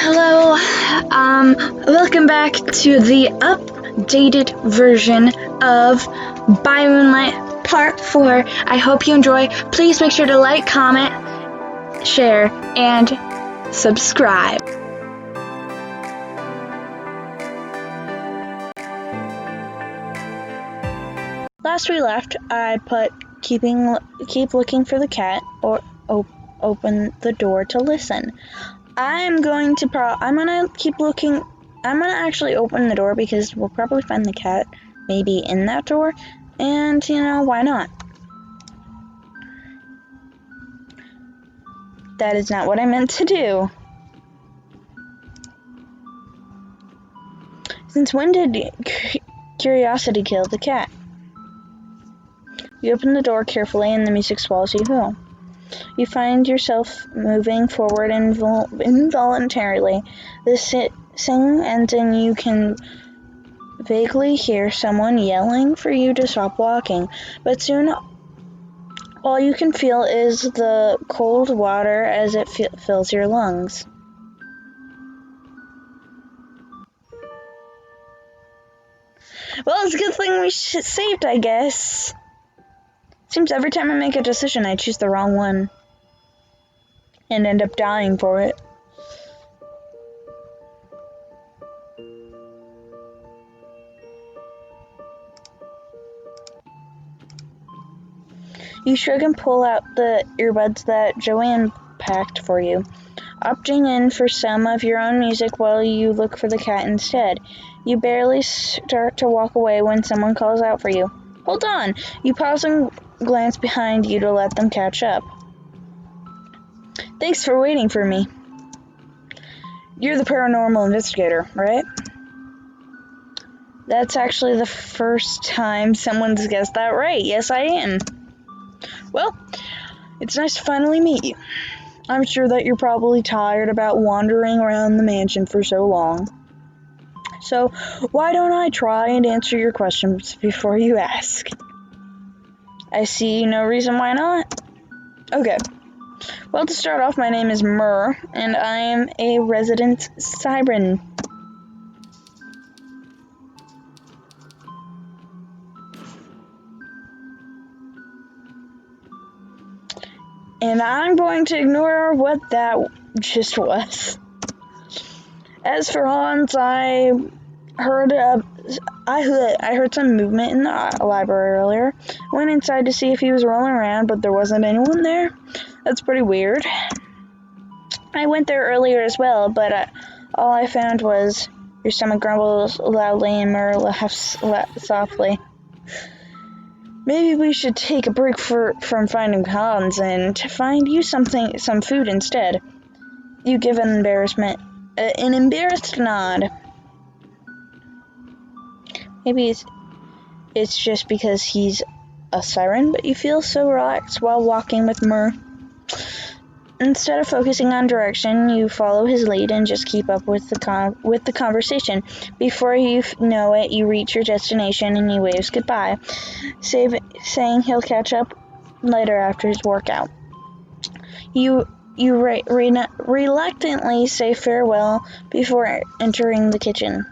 Hello, welcome back to the updated version of By Moonlight Part 4. I hope you enjoy. Please make sure to like, comment, share, and subscribe. Last we left, I put keep looking for the cat or open the door to listen. I'm gonna keep looking. I'm gonna actually open the door because we'll probably find the cat maybe in that door, and why not? That is not what I meant to do. Since when did curiosity kill the cat? You open the door carefully and the music swallows you whole. You find yourself moving forward involuntarily. The sing ends and you can vaguely hear someone yelling for you to stop walking, but soon all you can feel is the cold water as it fills your lungs. Well, it's a good thing we saved, I guess. Seems every time I make a decision, I choose the wrong one and end up dying for it. You shrug and pull out the earbuds that Joanne packed for you, opting in for some of your own music while you look for the cat instead. You barely start to walk away when someone calls out for you. Hold on! You pause and glance behind you to let them catch up. Thanks for waiting for me. You're the paranormal investigator, right? That's actually the first time someone's guessed that right. Yes, I am. Well, it's nice to finally meet you. I'm sure that you're probably tired about wandering around the mansion for so long. So, why don't I try and answer your questions before you ask? I see no reason why not. Okay. Well, to start off, my name is Myrrh, and I am a resident siren. And I'm going to ignore what that just was. As for Hans, I heard some movement in the library earlier. Went inside to see if he was rolling around, but there wasn't anyone there. That's pretty weird. I went there earlier as well, but all I found was your stomach grumbles loudly and Myrrh laughs softly. Maybe we should take a break from finding Hans and find you some food instead. You give an embarrassed nod. Maybe it's just because he's a siren, but you feel so relaxed while walking with Myrrh. Instead of focusing on direction, you follow his lead and just keep up with the conversation. Before you know it, you reach your destination and he waves goodbye, saying he'll catch up later after his workout. You reluctantly say farewell before entering the kitchen.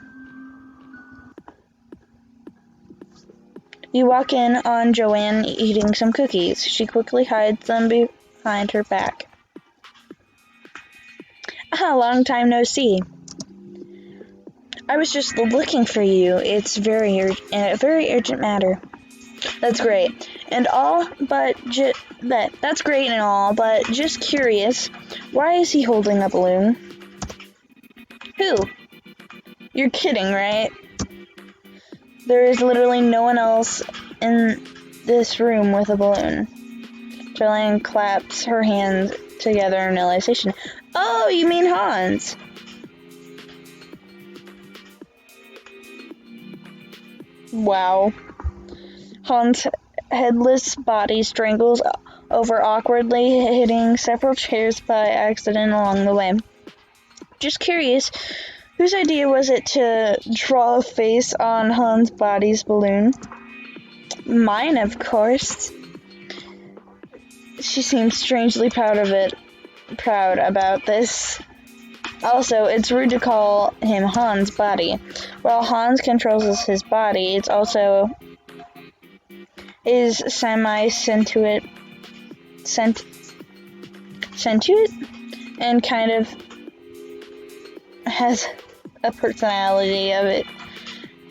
You walk in on Joanne eating some cookies. She quickly hides them behind her back. Long time no see. I was just looking for you. It's a very urgent matter. That's great. That's great and all, but just curious, why is he holding a balloon? Who? You're kidding, right? There is literally no one else in this room with a balloon. Joanne claps her hands together in realization. Oh, you mean Hans? Wow. Hans' headless body strangles over awkwardly, hitting several chairs by accident along the way. Just curious, whose idea was it to draw a face on Hans' body's balloon? Mine, of course. She seems strangely proud about this. Also, it's rude to call him Hans Body. While Hans controls his body, it's also is semi-sentient and kind of has a personality of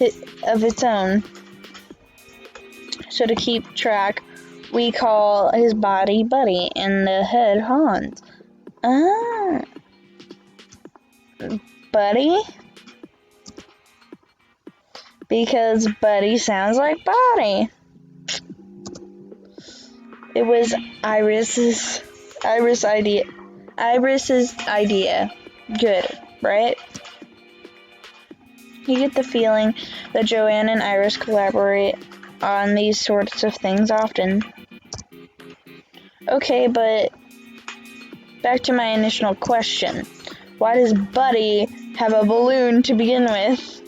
its own. So to keep track, we call his body Buddy and the head Hans. Ah, Buddy? Because Buddy sounds like body. It was Iris's idea. Good, right? You get the feeling that Joanne and Iris collaborate on these sorts of things often. Okay, but back to my initial question. Why does Buddy have a balloon to begin with?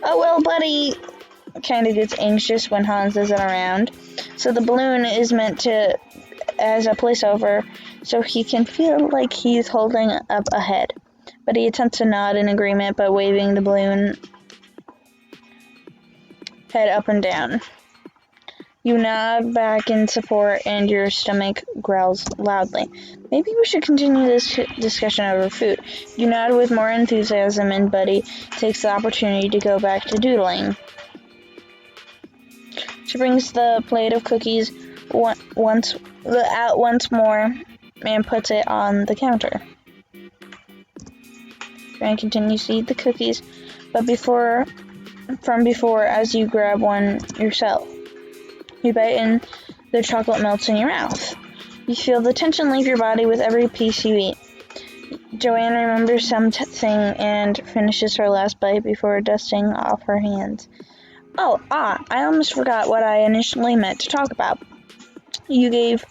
Oh, well, Buddy kind of gets anxious when Hans isn't around. So the balloon is meant to as a placeover so he can feel like he's holding up a head. But he attempts to nod in agreement by waving the balloon head up and down. You nod back in support and your stomach growls loudly. Maybe we should continue this discussion over food. You nod with more enthusiasm and Buddy takes the opportunity to go back to doodling. She brings the plate of cookies out once more and puts it on the counter. Joanne continues to eat the cookies, but from before as you grab one yourself. You bite and the chocolate melts in your mouth. You feel the tension leave your body with every piece you eat. Joanne remembers something and finishes her last bite before dusting off her hands. I almost forgot what I initially meant to talk about. You gave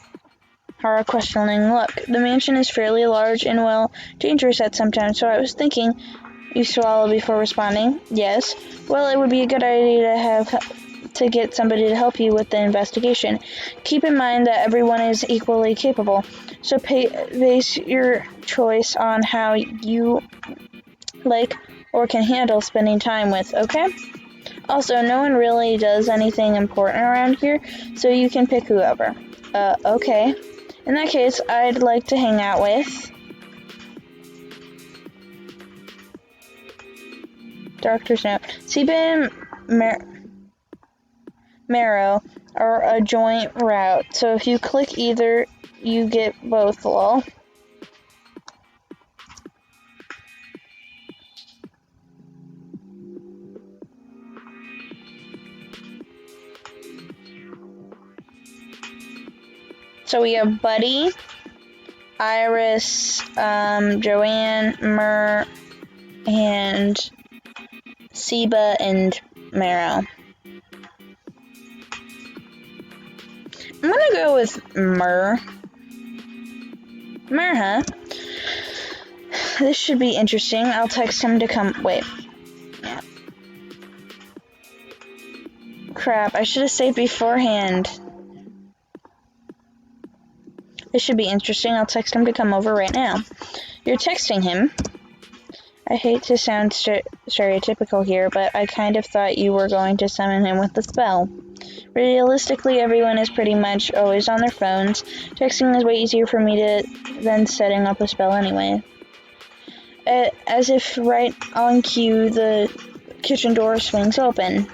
her a questioning look. The mansion is fairly large and, well, dangerous at some times, so I was thinking. You swallow before responding. Yes. Well, it would be a good idea to get somebody to help you with the investigation. Keep in mind that everyone is equally capable, so base your choice on how you like or can handle spending time with, okay? Also, no one really does anything important around here, so you can pick whoever. Okay. In that case, I'd like to hang out with Doctor's Note. Seba and Marrow are a joint route, so if you click either, you get both, lol. So we have Buddy, Iris, Joanne, Mer, and Seba and Marrow. I'm gonna go with Mer. Mer, huh? This should be interesting. I'll text him to come. Wait. Yeah. Crap, I should have saved beforehand. This should be interesting. I'll text him to come over right now. You're texting him. I hate to sound stereotypical here, but I kind of thought you were going to summon him with a spell. Realistically, everyone is pretty much always on their phones. Texting is way easier for me than setting up a spell anyway. As if right on cue, the kitchen door swings open.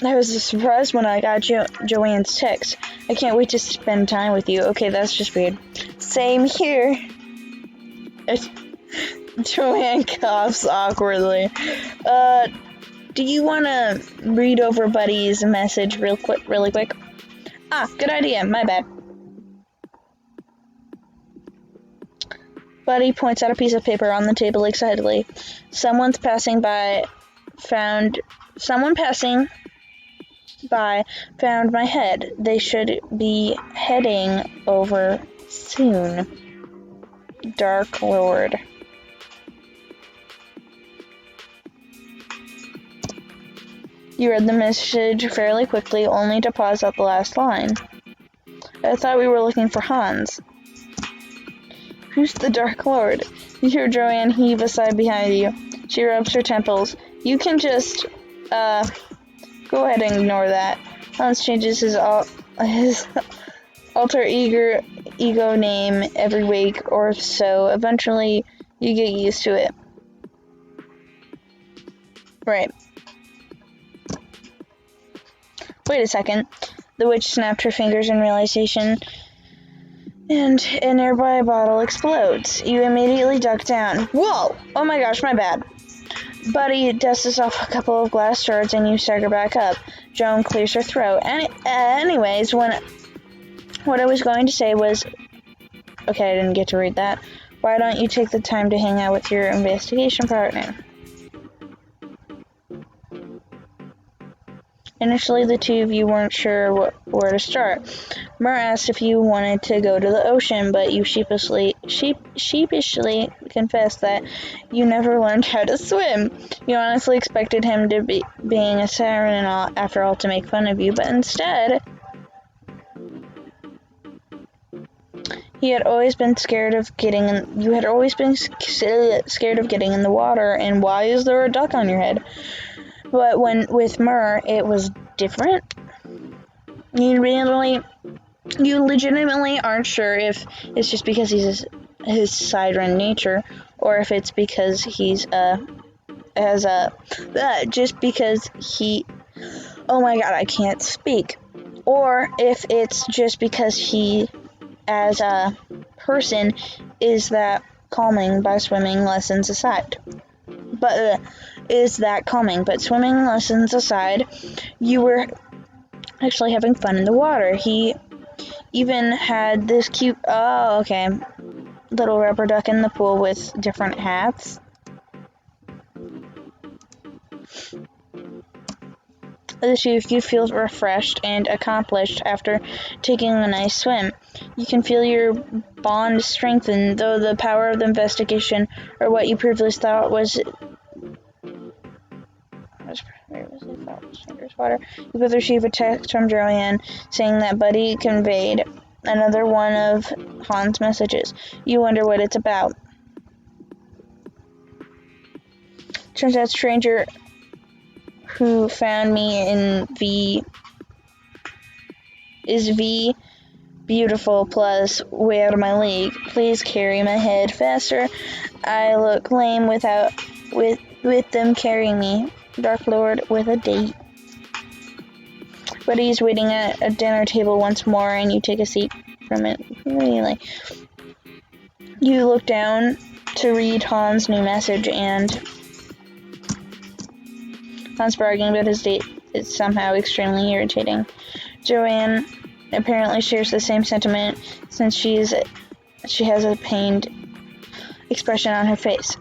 I was surprised when I got Joanne's text. I can't wait to spend time with you. Okay, that's just weird. Same here. Joanne coughs awkwardly. Do you want to read over Buddy's message really quick? Good idea. My bad. Buddy points out a piece of paper on the table excitedly. Someone passing by found my head. They should be heading over soon. Dark Lord. You read the message fairly quickly, only to pause at the last line. I thought we were looking for Hans. Who's the Dark Lord? You hear Joanne heave a sigh behind you. She rubs her temples. You can just, go ahead and ignore that. Hans changes his alter ego name every week or so. Eventually, you get used to it. Right. Wait a second. The witch snapped her fingers in realization, and a nearby bottle explodes. You immediately duck down. Whoa! Oh my gosh, my bad. Buddy dusts off a couple of glass shards and you stagger back up. Joan clears her throat. Anyways, what I was going to say was... Okay, I didn't get to read that. Why don't you take the time to hang out with your investigation partner? Initially, the two of you weren't sure where to start. Mur asked if you wanted to go to the ocean, but you sheepishly confessed that you never learned how to swim. You honestly expected him to be being a siren and all, after all, to make fun of you, but instead, you had always been scared of getting in the water, and why is there a duck on your head? But with Mur, it was different. You legitimately aren't sure if it's just because he's his siren nature, or if it's because he's just because he. Oh my god, I can't speak. Or if it's just because he, as a person, is that calming by swimming lessons aside. But swimming lessons aside, you were actually having fun in the water. He even had this cute, little rubber duck in the pool with different hats. The two of you feel refreshed and accomplished after taking a nice swim. You can feel your bond strengthen, though the power of the investigation, or what you previously thought was water. You both receive a text from Joanne saying that Buddy conveyed another one of Hans' messages. You wonder what it's about. Turns out stranger who found me in V beautiful plus way out of my league. Please carry my head faster. I look lame with them carrying me. Dark Lord with a date. Buddy's waiting at a dinner table once more, and you take a seat from it. Really. You look down to read Hans' new message, and Hans bragging about his date is somehow extremely irritating. Joanne apparently shares the same sentiment, since she has a pained expression on her face.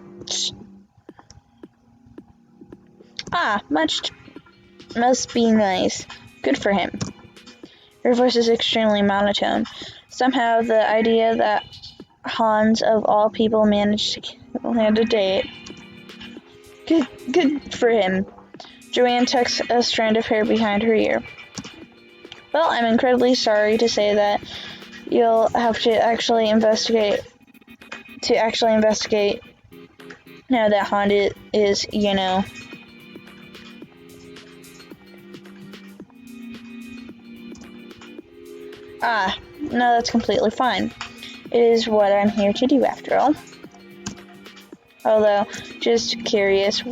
Must be nice. Good for him. Her voice is extremely monotone. Somehow, the idea that Hans, of all people, managed to land a date. Good for him. Joanne tucks a strand of hair behind her ear. Well, I'm incredibly sorry to say that you'll have to actually investigate now that Hans is, no, that's completely fine. It is what I'm here to do, after all. Although, just curious,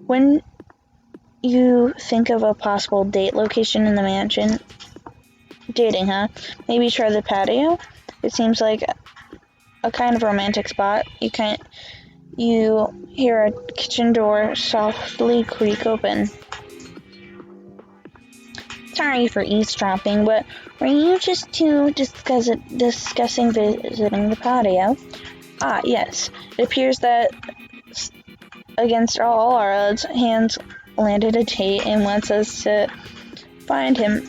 when you think of a possible date location in the mansion, dating, huh? Maybe try the patio? It seems like a kind of romantic spot. You hear a kitchen door softly creak open. Sorry for eavesdropping, but were you just two discussing visiting the patio? Yes. It appears that, against all our odds, Hans landed a date and wants us to find him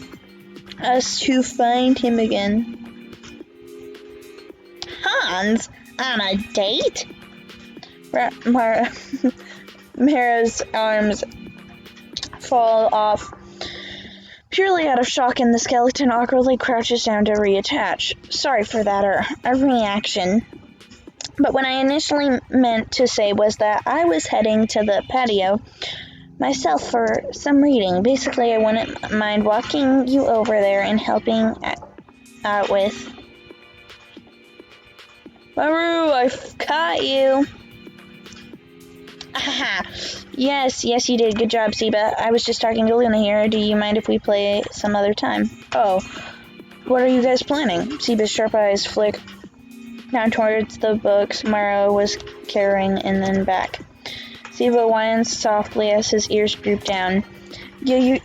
again. Hans? On a date? Mara's arms fall off Purely out of shock, and the skeleton awkwardly crouches down to reattach. Sorry for that, a reaction. But what I initially meant to say was that I was heading to the patio myself for some reading. Basically, I wouldn't mind walking you over there and helping out with. Maru, I've caught you. Aha. Yes, you did. Good job, Siba. I was just talking to Luna here. Do you mind if we play some other time? Oh, what are you guys planning? Siba's sharp eyes flick down towards the books Mara was carrying and then back. Siba whines softly as his ears droop down. Yeah,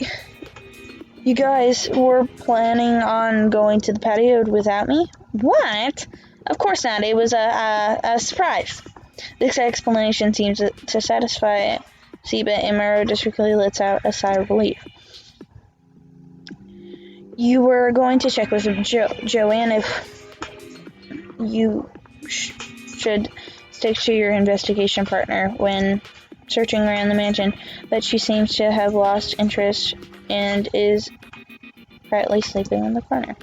you guys were planning on going to the patio without me? What? Of course not. It was a surprise. This explanation seems to satisfy Siba, and Mara discreetly lets out a sigh of relief. You were going to check with Joanne if you should stick to your investigation partner when searching around the mansion, but she seems to have lost interest and is quietly sleeping in the corner.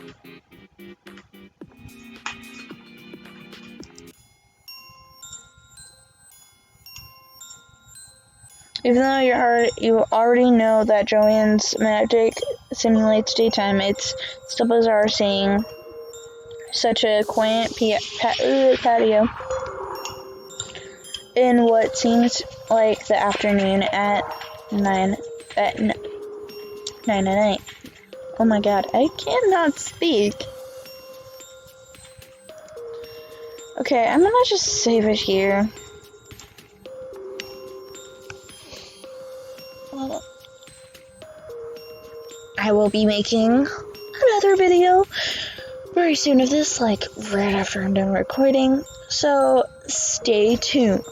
Even though you already know that Joanne's magic simulates daytime, it's still bizarre seeing such a quaint patio in what seems like the afternoon at 9 at 9 at night. Oh my god, I cannot speak. Okay, I'm gonna just save it here. I will be making another video very soon of this, like right after I'm done recording, so stay tuned.